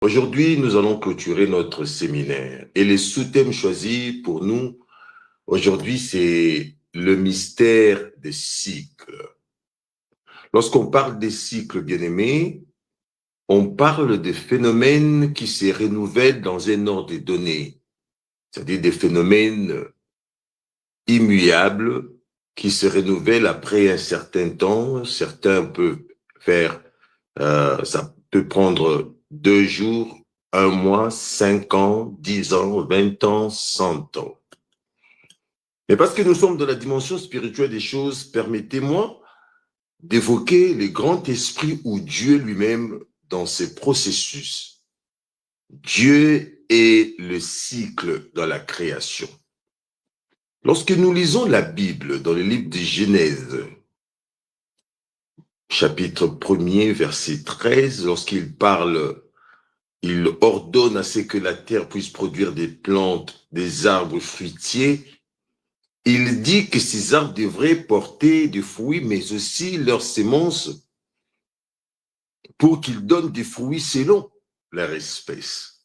Aujourd'hui, nous allons clôturer notre séminaire et les sous-thèmes choisis pour nous aujourd'hui, c'est le mystère des cycles. Lorsqu'on parle des cycles, bien-aimés, on parle des phénomènes qui se renouvellent dans un ordre donné, c'est-à-dire des phénomènes immuables qui se renouvellent après un certain temps. Certains peuvent faire, ça peut prendre 2 jours, 1 mois, 5 ans, 10 ans, 20 ans, 100 ans. Mais parce que nous sommes dans la dimension spirituelle des choses, permettez-moi d'évoquer le grand esprit ou Dieu lui-même dans ses processus. Dieu est le cycle dans la création. Lorsque nous lisons la Bible dans le livre de Genèse, chapitre 1er, verset 13, lorsqu'il parle, il ordonne à ce que la terre puisse produire des plantes, des arbres fruitiers. Il dit que ces arbres devraient porter des fruits, mais aussi leurs semences pour qu'ils donnent des fruits selon leur espèce.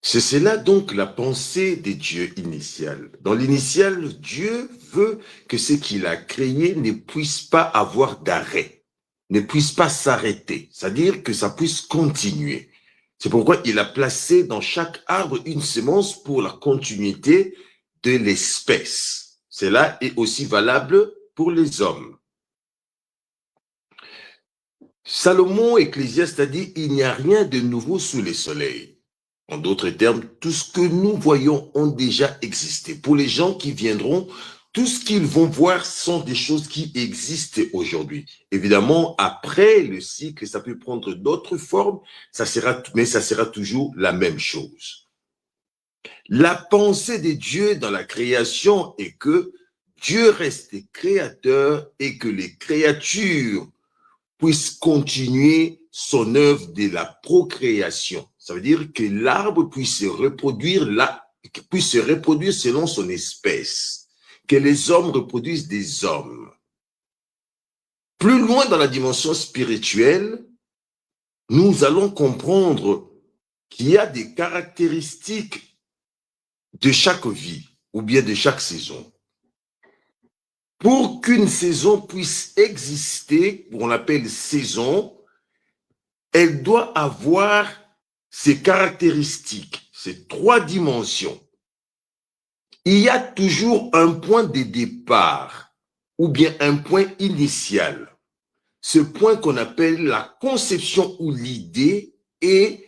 C'est cela donc la pensée des dieux initiales. Dans l'initial, Dieu veut que ce qu'il a créé ne puisse pas avoir d'arrêt, ne puisse pas s'arrêter, c'est-à-dire que ça puisse continuer. C'est pourquoi il a placé dans chaque arbre une semence pour la continuité de l'espèce. Cela est aussi valable pour les hommes. Salomon, Ecclésiaste, a dit « Il n'y a rien de nouveau sous le soleil ». En d'autres termes, tout ce que nous voyons ont déjà existé. Pour les gens qui viendront, tout ce qu'ils vont voir sont des choses qui existent aujourd'hui. Évidemment, après le cycle, ça peut prendre d'autres formes, mais ça sera toujours la même chose. La pensée de Dieu dans la création est que Dieu reste créateur et que les créatures puissent continuer son œuvre de la procréation. Ça veut dire que l'arbre puisse se reproduire selon son espèce, que les hommes reproduisent des hommes. Plus loin dans la dimension spirituelle, nous allons comprendre qu'il y a des caractéristiques de chaque vie ou bien de chaque saison. Pour qu'une saison puisse exister, on l'appelle saison, elle doit avoir ces caractéristiques, ces 3 dimensions. Il y a toujours un point de départ ou bien un point initial. Ce point qu'on appelle la conception ou l'idée et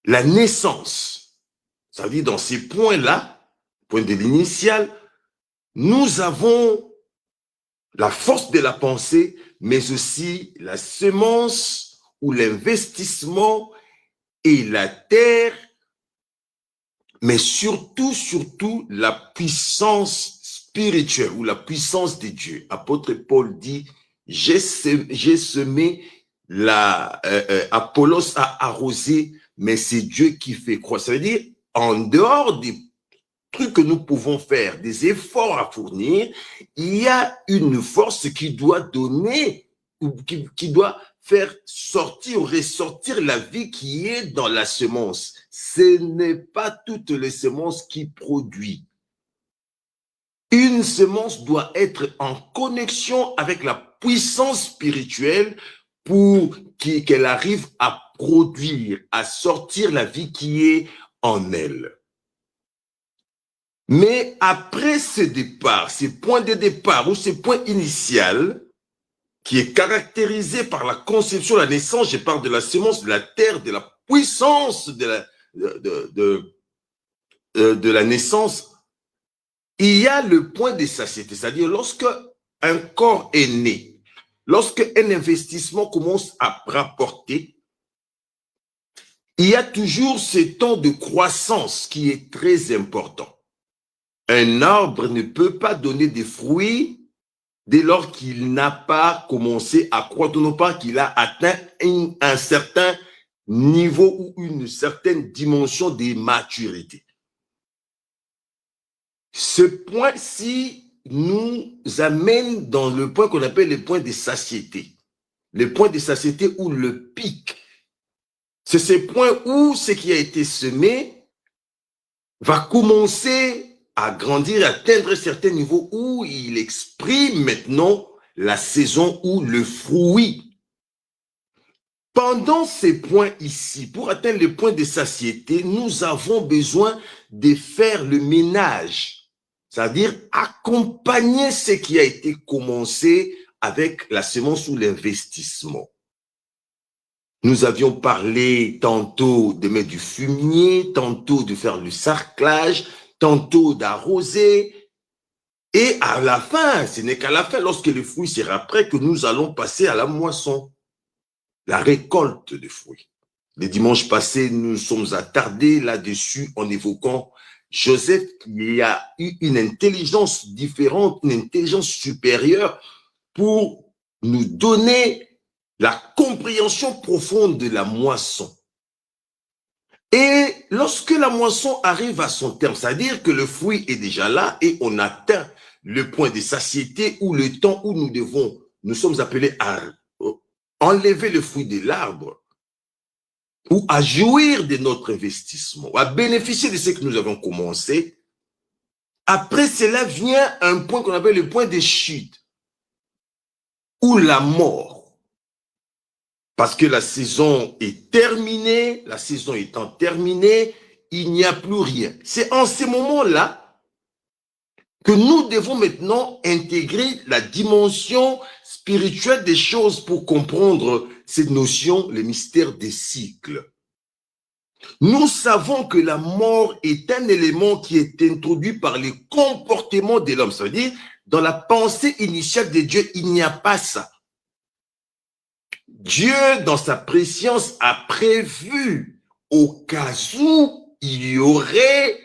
la naissance. Ça veut dire dans ces points-là, point de l'initial, nous avons la force de la pensée, mais aussi la semence ou l'investissement et la terre, mais surtout la puissance spirituelle ou la puissance de Dieu. Apôtre Paul dit, j'ai semé, Apollos a arrosé, mais c'est Dieu qui fait croître. Ça veut dire, en dehors des trucs que nous pouvons faire, des efforts à fournir, il y a une force qui doit donner, ou qui doit faire sortir ou ressortir la vie qui est dans la semence. Ce n'est pas toutes les semences qui produisent. Une semence doit être en connexion avec la puissance spirituelle pour qu'elle arrive à produire, à sortir la vie qui est en elle. Mais après ce départ, ce point de départ ou ce point initial, qui est caractérisé par la conception, la naissance, je parle de la semence, de la terre, de la puissance de la naissance, il y a le point de satiété, c'est-à-dire lorsque un corps est né, lorsque un investissement commence à rapporter, il y a toujours ce temps de croissance qui est très important. Un arbre ne peut pas donner des fruits dès lors qu'il n'a pas commencé à croître, non pas qu'il a atteint un certain niveau ou une certaine dimension de maturité. Ce point-ci nous amène dans le point qu'on appelle le point de satiété. les points de satiété ou le pic. C'est ces points où ce qui a été semé va commencer à grandir, à atteindre certains niveaux où il exprime maintenant la saison ou le fruit. Pendant ces points ici, pour atteindre le point de satiété, nous avons besoin de faire le ménage, c'est-à-dire accompagner ce qui a été commencé avec la semence ou l'investissement. Nous avions parlé tantôt de mettre du fumier, tantôt de faire le sarclage, tantôt d'arroser. Et à la fin, ce n'est qu'à la fin, lorsque le fruit sera prêt, que nous allons passer à la moisson, la récolte de fruits. Le dimanche passé, nous sommes attardés là-dessus en évoquant Joseph, qui a eu une intelligence différente, une intelligence supérieure pour nous donner la compréhension profonde de la moisson. Et lorsque la moisson arrive à son terme, c'est-à-dire que le fruit est déjà là et on atteint le point de satiété ou le temps où nous sommes appelés à enlever le fruit de l'arbre ou à jouir de notre investissement, à bénéficier de ce que nous avons commencé. Après cela vient un point qu'on appelle le point de chute ou la mort. Parce que la saison est terminée, la saison étant terminée, il n'y a plus rien. C'est en ces moments-là que nous devons maintenant intégrer la dimension spirituelle des choses pour comprendre cette notion, le mystère des cycles. Nous savons que la mort est un élément qui est introduit par les comportements de l'homme. C'est-à-dire, dans la pensée initiale de Dieu, il n'y a pas ça. Dieu, dans sa préscience, a prévu au cas où il y aurait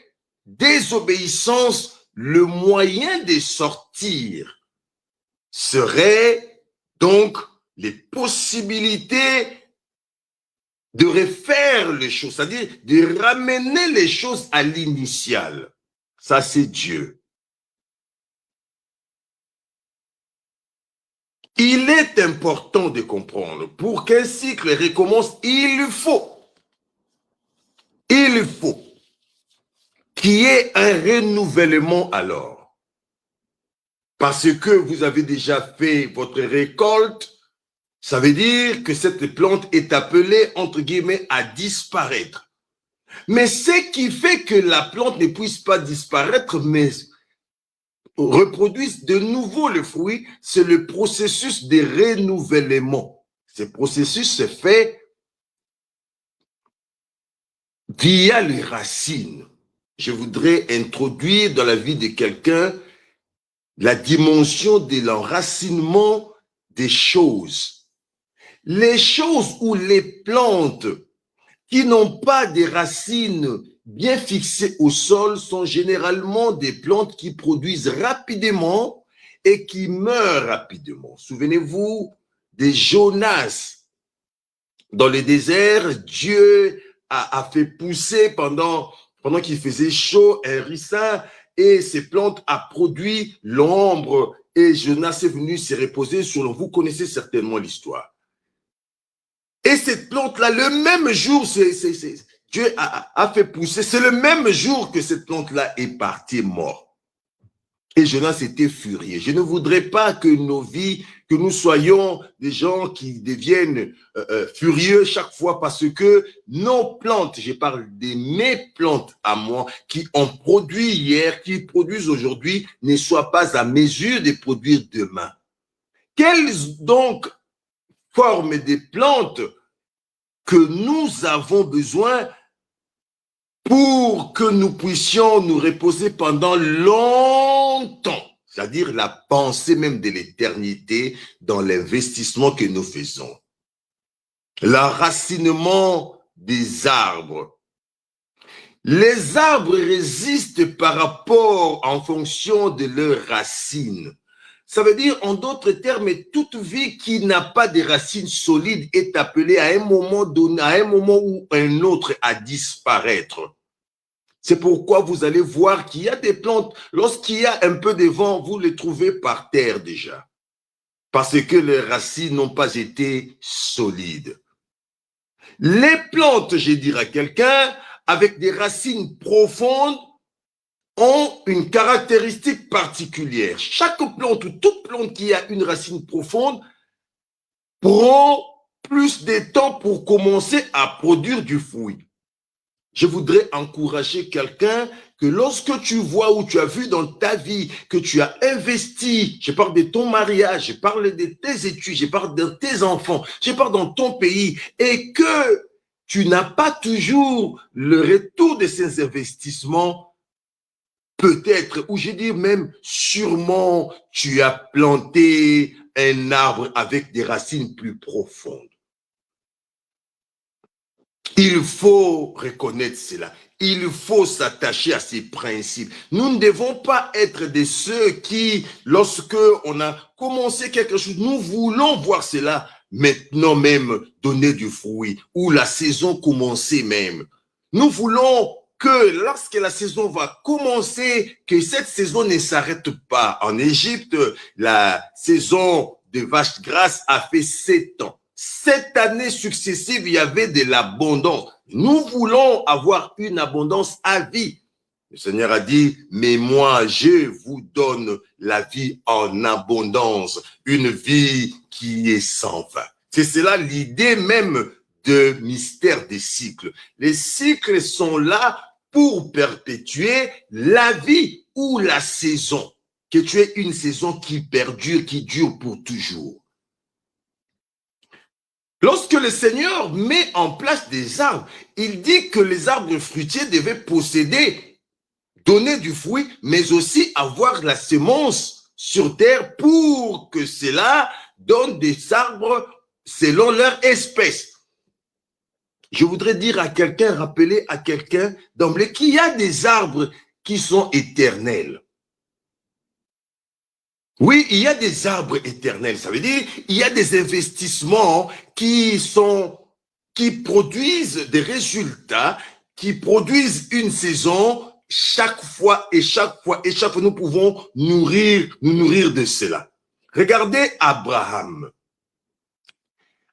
désobéissance, le moyen de sortir serait donc les possibilités de refaire les choses, c'est-à-dire de ramener les choses à l'initial. Ça, c'est Dieu. Il est important de comprendre, pour qu'un cycle recommence, il faut qu'il y ait un renouvellement alors. Parce que vous avez déjà fait votre récolte, ça veut dire que cette plante est appelée, entre guillemets, à disparaître. Mais ce qui fait que la plante ne puisse pas disparaître, mais reproduisent de nouveau le fruit, c'est le processus de renouvellement. Ce processus se fait via les racines. Je voudrais introduire dans la vie de quelqu'un la dimension de l'enracinement des choses. Les choses ou les plantes qui n'ont pas des racines bien fixées au sol sont généralement des plantes qui produisent rapidement et qui meurent rapidement. Souvenez-vous des Jonas. Dans le désert, Dieu a fait pousser pendant qu'il faisait chaud un ricin et ces plantes a produit l'ombre et Jonas est venu se reposer sur l'ombre. Vous connaissez certainement l'histoire. Et cette plante-là, le même jour, Dieu a fait pousser, c'est le même jour que cette plante-là est partie morte. Et Jonas était furieux. Je ne voudrais pas que nos vies, que nous soyons des gens qui deviennent furieux chaque fois parce que nos plantes, je parle de mes plantes à moi, qui ont produit hier, qui produisent aujourd'hui, ne soient pas à mesure de produire demain. Quelles donc formes de plantes que nous avons besoin pour que nous puissions nous reposer pendant longtemps, c'est-à-dire la pensée même de l'éternité dans l'investissement que nous faisons. L'enracinement des arbres. Les arbres résistent par rapport en fonction de leurs racines. Ça veut dire, en d'autres termes, toute vie qui n'a pas de racines solides est appelée à un moment donné, à un moment ou un autre, à disparaître. C'est pourquoi vous allez voir qu'il y a des plantes, lorsqu'il y a un peu de vent, vous les trouvez par terre déjà. parce que les racines n'ont pas été solides. Les plantes, je dirais à quelqu'un, avec des racines profondes, ont une caractéristique particulière. Chaque plante ou toute plante qui a une racine profonde prend plus de temps pour commencer à produire du fruit. Je voudrais encourager quelqu'un que lorsque tu vois ou tu as vu dans ta vie que tu as investi, je parle de ton mariage, je parle de tes études, je parle de tes enfants, je parle dans ton pays, et que tu n'as pas toujours le retour de ces investissements, peut-être, ou je dis même sûrement, tu as planté un arbre avec des racines plus profondes. Il faut reconnaître cela. Il faut s'attacher à ces principes. Nous ne devons pas être de ceux qui, lorsque on a commencé quelque chose, nous voulons voir cela maintenant même donner du fruit, ou la saison commencer même. Nous voulons que lorsque la saison va commencer, que cette saison ne s'arrête pas. En Égypte, la saison de vaches grasses a fait 7 ans. 7 années successives, il y avait de l'abondance. Nous voulons avoir une abondance à vie. Le Seigneur a dit, mais moi, je vous donne la vie en abondance, une vie qui est sans fin. C'est cela l'idée même de mystère des cycles. Les cycles sont là pour perpétuer la vie ou la saison. Que tu aies une saison qui perdure, qui dure pour toujours. Lorsque le Seigneur met en place des arbres, il dit que les arbres fruitiers devaient posséder, donner du fruit, mais aussi avoir la semence sur terre pour que cela donne des arbres selon leur espèce. Je voudrais dire à quelqu'un, rappeler à quelqu'un d'emblée qu'il y a des arbres qui sont éternels. Oui, il y a des arbres éternels. Ça veut dire il y a des investissements qui produisent des résultats, qui produisent une saison chaque fois, nous pouvons nous nourrir de cela. Regardez Abraham.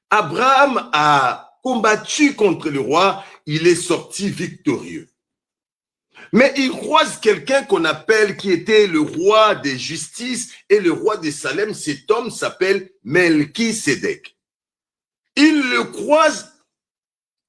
Abraham a combattu contre le roi, il est sorti victorieux. Mais il croise quelqu'un qu'on appelle, qui était le roi des justices et le roi de Salem. Cet homme s'appelle Melchisédek. Il le croise.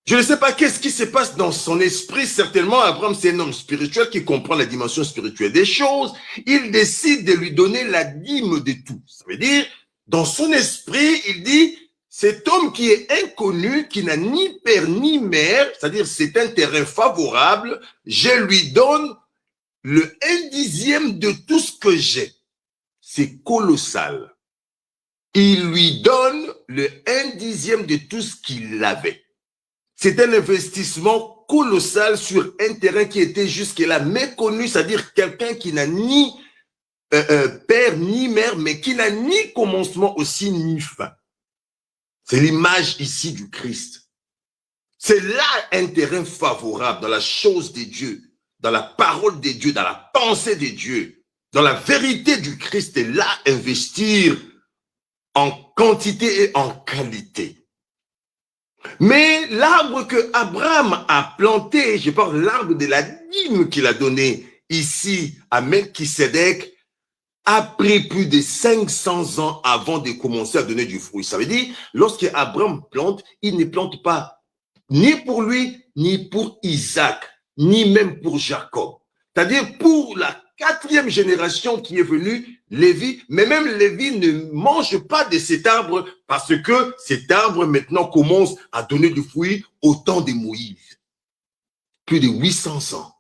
Je ne sais pas qu'est-ce qui se passe dans son esprit. Certainement, Abraham, c'est un homme spirituel qui comprend la dimension spirituelle des choses. Il décide de lui donner la dîme de tout. Ça veut dire, dans son esprit, il dit, cet homme qui est inconnu, qui n'a ni père ni mère, c'est-à-dire c'est un terrain favorable, je lui donne le 1/10 de tout ce que j'ai. C'est colossal. Il lui donne le 1/10 de tout ce qu'il avait. C'est un investissement colossal sur un terrain qui était jusque-là méconnu, c'est-à-dire quelqu'un qui n'a ni père ni mère, mais qui n'a ni commencement aussi ni fin. C'est l'image ici du Christ. C'est là un terrain favorable dans la chose de Dieu, dans la parole de Dieu, dans la pensée de Dieu, dans la vérité du Christ. Et là, investir en quantité et en qualité. Mais l'arbre que Abraham a planté, je parle de l'arbre de la dîme qu'il a donné ici à Melchisédek, a pris plus de 500 ans avant de commencer à donner du fruit. Ça veut dire, lorsque Abraham plante, il ne plante pas ni pour lui, ni pour Isaac, ni même pour Jacob. C'est-à-dire pour la 4e génération qui est venue, Lévi, mais même Lévi ne mange pas de cet arbre parce que cet arbre maintenant commence à donner du fruit au temps de Moïse. Plus de 800 ans.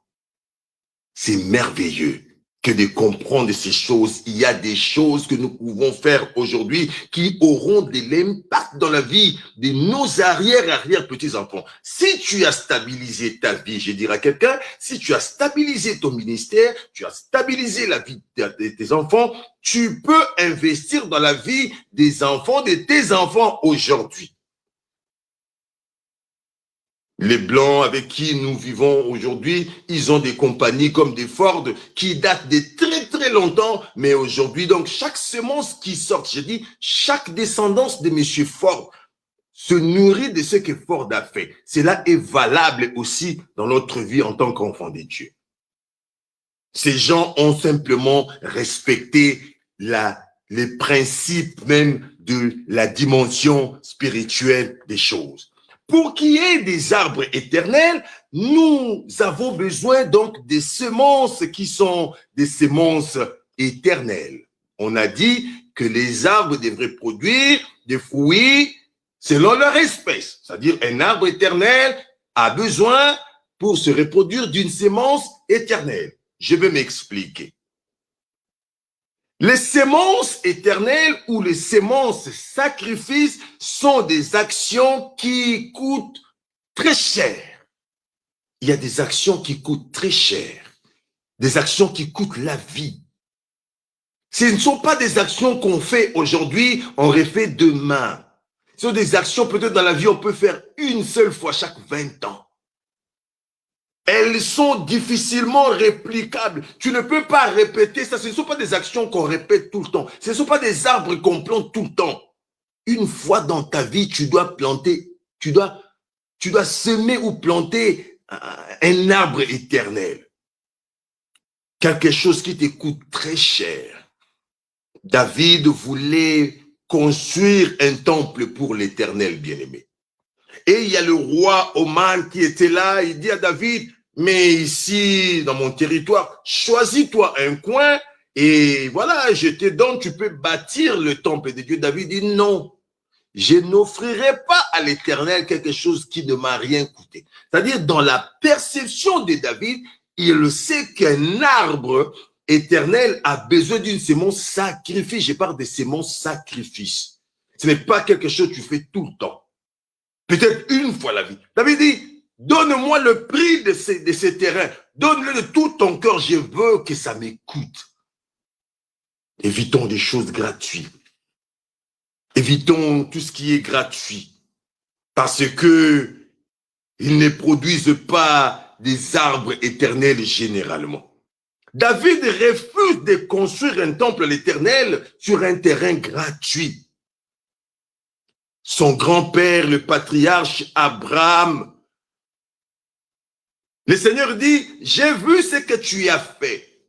C'est merveilleux que de comprendre ces choses. Il y a des choses que nous pouvons faire aujourd'hui qui auront de l'impact dans la vie de nos arrière-petits-enfants. Si tu as stabilisé ta vie, je dirais à quelqu'un, si tu as stabilisé ton ministère, tu as stabilisé la vie de tes enfants, tu peux investir dans la vie des enfants, de tes enfants aujourd'hui. Les Blancs avec qui nous vivons aujourd'hui, ils ont des compagnies comme des Ford qui datent de très très longtemps, mais aujourd'hui, donc chaque semence qui sort, je dis, chaque descendance de Monsieur Ford se nourrit de ce que Ford a fait. Cela est valable aussi dans notre vie en tant qu'enfant de Dieu. Ces gens ont simplement respecté les principes même de la dimension spirituelle des choses. Pour qu'il y ait des arbres éternels, nous avons besoin donc des semences qui sont des semences éternelles. On a dit que les arbres devraient produire des fruits selon leur espèce. C'est-à-dire un arbre éternel a besoin pour se reproduire d'une semence éternelle. Je vais m'expliquer. Les semences éternelles ou les semences sacrifices sont des actions qui coûtent très cher. Il y a des actions qui coûtent très cher, des actions qui coûtent la vie. Ce ne sont pas des actions qu'on fait aujourd'hui, on refait demain. Ce sont des actions peut-être dans la vie, on peut faire une seule fois chaque 20 ans. Elles sont difficilement réplicables. Tu ne peux pas répéter ça. Ce ne sont pas des actions qu'on répète tout le temps. Ce ne sont pas des arbres qu'on plante tout le temps. Une fois dans ta vie, tu dois planter, tu dois semer ou planter un arbre éternel. Quelque chose qui te coûte très cher. David voulait construire un temple pour l'Éternel bien-aimé. Et il y a le roi Oman qui était là, il dit à David, mais ici, dans mon territoire, choisis-toi un coin et voilà, je te donne, tu peux bâtir le temple de Dieu. David dit non, je n'offrirai pas à l'Éternel quelque chose qui ne m'a rien coûté. C'est-à-dire, dans la perception de David, il sait qu'un arbre éternel a besoin d'une semence sacrifice. Je parle de semences sacrifice. Ce n'est pas quelque chose que tu fais tout le temps. Peut-être une fois la vie. David dit, donne-moi le prix de ces terrains. Donne-le de tout ton cœur. Je veux que ça m'écoute. Évitons des choses gratuites. Évitons tout ce qui est gratuit. Parce que ils ne produisent pas des arbres éternels généralement. David refuse de construire un temple à l'Éternel sur un terrain gratuit. Son grand-père, le patriarche Abraham, le Seigneur dit, j'ai vu ce que tu as fait.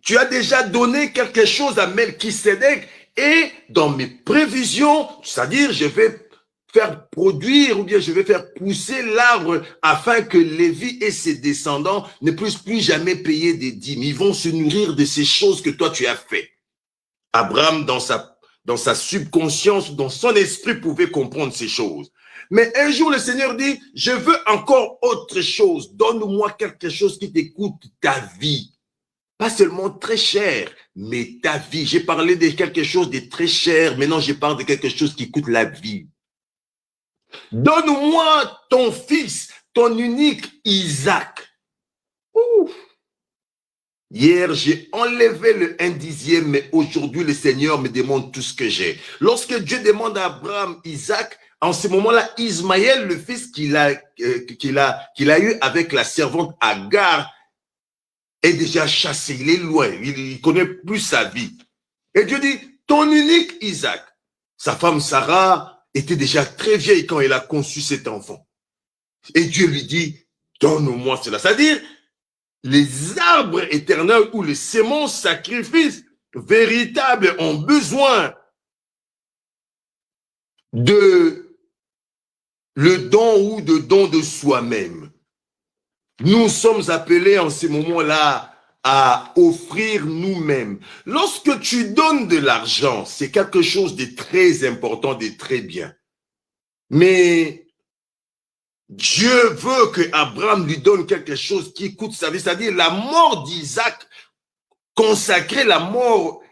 Tu as déjà donné quelque chose à Melchisédek et dans mes prévisions, c'est-à-dire je vais faire produire ou bien je vais faire pousser l'arbre afin que Lévi et ses descendants ne puissent plus jamais payer des dîmes. Ils vont se nourrir de ces choses que toi tu as fait. Abraham, dans sa subconscience, dans son esprit, pouvait comprendre ces choses. Mais un jour, le Seigneur dit, je veux encore autre chose. Donne-moi quelque chose qui t'écoute ta vie. Pas seulement très cher, mais ta vie. J'ai parlé de quelque chose de très cher. Maintenant, je parle de quelque chose qui coûte la vie. Donne-moi ton fils, ton unique Isaac. Ouf. Hier, j'ai enlevé le 1/10, mais aujourd'hui, le Seigneur me demande tout ce que j'ai. Lorsque Dieu demande à Abraham Isaac, en ce moment-là, Ismaël, le fils qu'il a eu avec la servante Agar, est déjà chassé. Il est loin. Il ne connaît plus sa vie. Et Dieu dit, ton unique Isaac. Sa femme Sarah était déjà très vieille quand elle a conçu cet enfant. Et Dieu lui dit, donne-moi cela. C'est-à-dire, les arbres éternels ou les semences sacrifices véritables ont besoin de le don ou de don de soi-même. Nous sommes appelés en ce moment-là à offrir nous-mêmes. Lorsque tu donnes de l'argent, c'est quelque chose de très important, de très bien. Mais Dieu veut que Abraham lui donne quelque chose qui coûte sa vie, c'est-à-dire la mort d'Isaac, consacrer la mort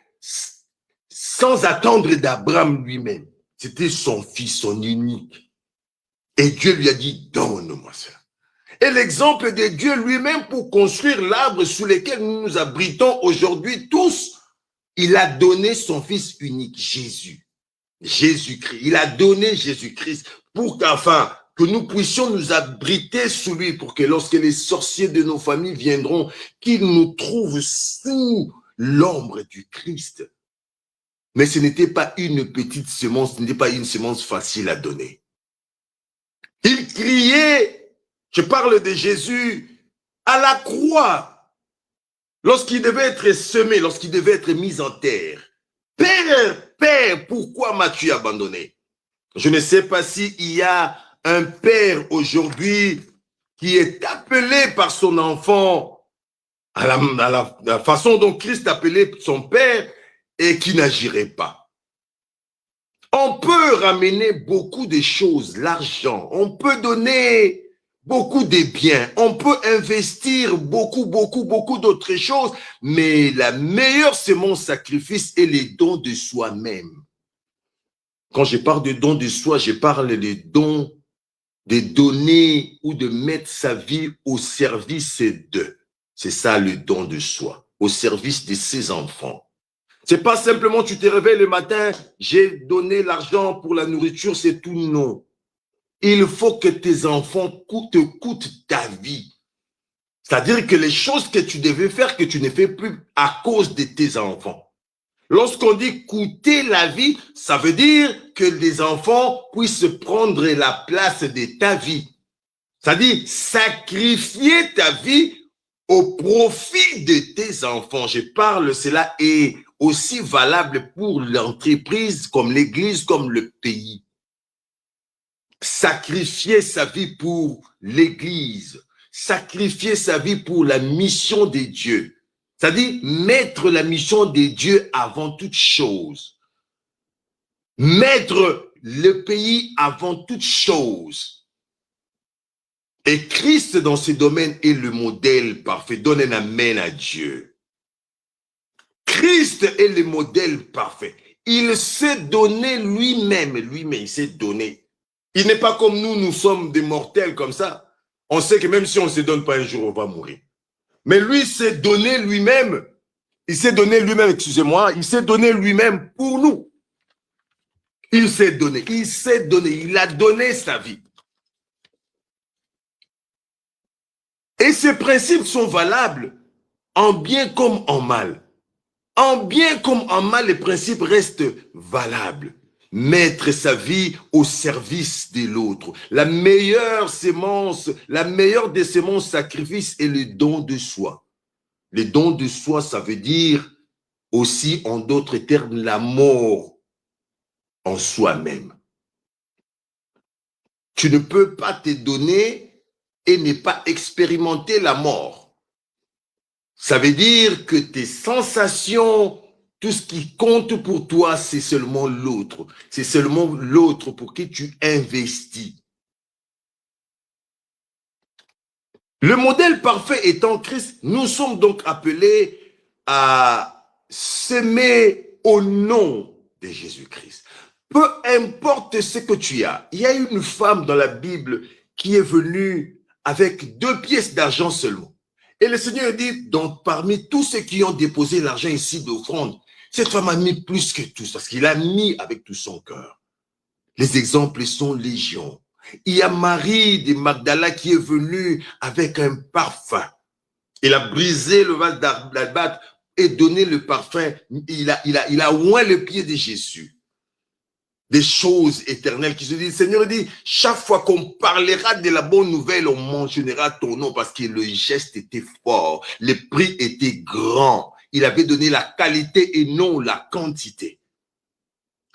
sans attendre d'Abraham lui-même. C'était son fils, son unique. Et Dieu lui a dit, donne-moi cela. Et l'exemple de Dieu lui-même pour construire l'arbre sous lequel nous nous abritons aujourd'hui tous, il a donné son fils unique, Jésus. Jésus-Christ. Il a donné Jésus-Christ pour qu'enfin, que nous puissions nous abriter sous lui pour que lorsque les sorciers de nos familles viendront, qu'ils nous trouvent sous l'ombre du Christ. Mais ce n'était pas une petite semence, ce n'était pas une semence facile à donner. Il criait, je parle de Jésus, à la croix, lorsqu'il devait être semé, lorsqu'il devait être mis en terre. Père, Père, pourquoi m'as-tu abandonné? Je ne sais pas s'il y a un père aujourd'hui qui est appelé par son enfant à la façon dont Christ appelait son père et qui n'agirait pas. On peut ramener beaucoup de choses, l'argent, on peut donner beaucoup de biens, on peut investir beaucoup d'autres choses, mais la meilleure c'est mon sacrifice et les dons de soi-même. Quand je parle de dons de soi, je parle de dons de donner ou de mettre sa vie au service d'eux. C'est ça le don de soi, au service de ses enfants. C'est pas simplement tu te réveilles le matin, j'ai donné l'argent pour la nourriture, c'est tout, non. Il faut que tes enfants te coûtent ta vie. C'est-à-dire que les choses que tu devais faire, que tu ne fais plus à cause de tes enfants. Lorsqu'on dit coûter la vie, ça veut dire que les enfants puissent prendre la place de ta vie. C'est-à-dire sacrifier ta vie au profit de tes enfants. Je parle, cela est aussi valable pour l'entreprise, comme l'église, comme le pays. Sacrifier sa vie pour l'église, sacrifier sa vie pour la mission de Dieu. C'est-à-dire mettre la mission de Dieu avant toute chose. Mettre le pays avant toute chose. Et Christ dans ce domaine est le modèle parfait. Donne un amen à Dieu. Christ est le modèle parfait. Il s'est donné lui-même, il s'est donné. Il n'est pas comme nous sommes des mortels comme ça. On sait que même si on ne se donne pas un jour, on va mourir. Mais lui s'est donné lui-même. Il s'est donné lui-même, excusez-moi, il s'est donné lui-même pour nous. Il s'est donné, il a donné sa vie. Et ces principes sont valables en bien comme en mal. En bien comme en mal, les principes restent valables. Mettre sa vie au service de l'autre. La meilleure sémence, la meilleure des sémences sacrifice est le don de soi. Le don de soi, ça veut dire aussi, en d'autres termes, la mort en soi-même. Tu ne peux pas te donner et ne pas expérimenter la mort. Ça veut dire que tes sensations, tout ce qui compte pour toi, c'est seulement l'autre. C'est seulement l'autre pour qui tu investis. Le modèle parfait étant Christ, nous sommes donc appelés à s'aimer au nom de Jésus-Christ. Peu importe ce que tu as. Il y a une femme dans la Bible qui est venue avec 2 pièces d'argent seulement. Et le Seigneur dit, donc parmi tous ceux qui ont déposé l'argent ici d'offrande, cette femme a mis plus que tous, parce qu'il a mis avec tout son cœur. Les exemples sont légion. Il y a Marie de Magdala qui est venue avec un parfum. Il a brisé le vase d'albâtre et donné le parfum. Il a oint le pied de Jésus. Des choses éternelles qui se disent, le Seigneur dit, chaque fois qu'on parlera de la bonne nouvelle, on mentionnera ton nom parce que le geste était fort, le prix était grand. Il avait donné la qualité et non la quantité.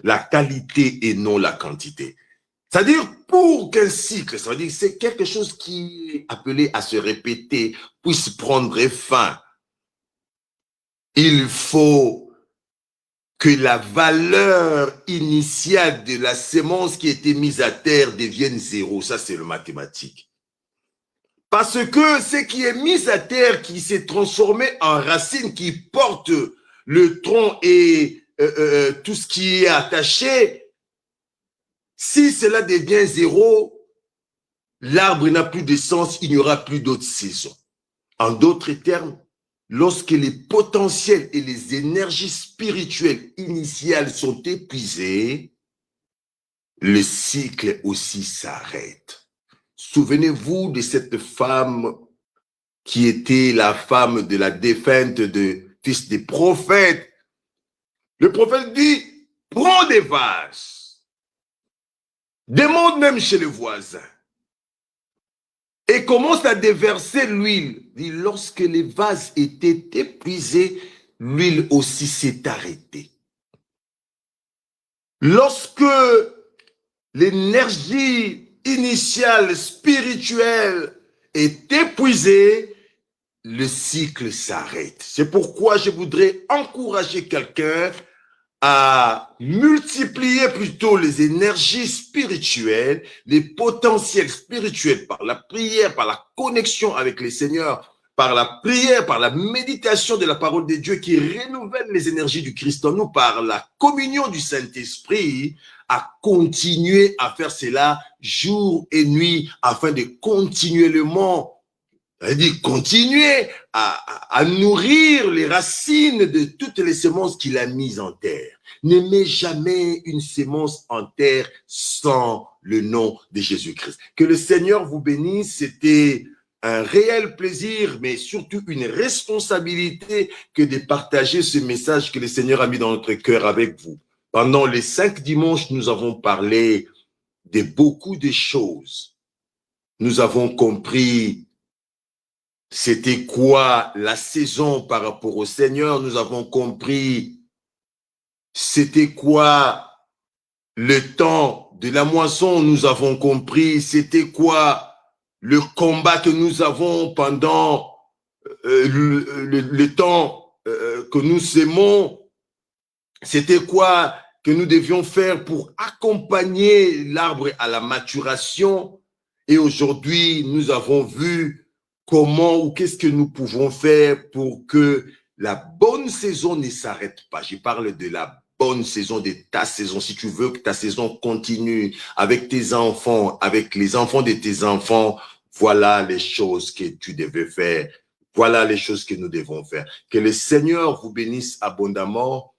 La qualité et non la quantité. C'est-à-dire, pour qu'un cycle, ça veut dire c'est quelque chose qui est appelé à se répéter, puisse prendre fin. Il faut que la valeur initiale de la sémence qui était mise à terre devienne 0. Ça, c'est le mathématique. Parce que ce qui est mis à terre, qui s'est transformé en racine, qui porte le tronc et tout ce qui est attaché, si cela devient 0, l'arbre n'a plus de sens, il n'y aura plus d'autres saisons. En d'autres termes, lorsque les potentiels et les énergies spirituelles initiales sont épuisées, le cycle aussi s'arrête. Souvenez-vous de cette femme qui était la femme de la défunte de fils des prophètes. Le prophète dit, prends des vases, demande même chez le voisin, et commence à déverser l'huile. Dit, lorsque les vases étaient épuisés, l'huile aussi s'est arrêtée. Lorsque l'énergie initiale spirituelle est épuisée, le cycle s'arrête. C'est pourquoi je voudrais encourager quelqu'un à multiplier plutôt les énergies spirituelles, les potentiels spirituels par la prière, par la connexion avec les Seigneurs, par la prière, par la méditation de la parole de Dieu qui renouvelle les énergies du Christ en nous, par la communion du Saint-Esprit, à continuer à faire cela jour et nuit afin de continuellement, c'est-à-dire continuer à nourrir les racines de toutes les semences qu'il a mises en terre. Ne mets jamais une sémence en terre sans le nom de Jésus-Christ. Que le Seigneur vous bénisse. C'était un réel plaisir, mais surtout une responsabilité que de partager ce message que le Seigneur a mis dans notre cœur avec vous. Pendant les 5 dimanches, nous avons parlé de beaucoup de choses. Nous avons compris c'était quoi la saison par rapport au Seigneur. Nous avons compris c'était quoi le temps de la moisson. Nous avons compris c'était quoi le combat que nous avons pendant le temps que nous sémons. C'était quoi que nous devions faire pour accompagner l'arbre à la maturation. Et aujourd'hui, nous avons vu comment ou qu'est-ce que nous pouvons faire pour que la bonne saison ne s'arrête pas. Je parle de la bonne saison, de ta saison. Si tu veux que ta saison continue avec tes enfants, avec les enfants de tes enfants, voilà les choses que tu devais faire. Voilà les choses que nous devons faire. Que le Seigneur vous bénisse abondamment.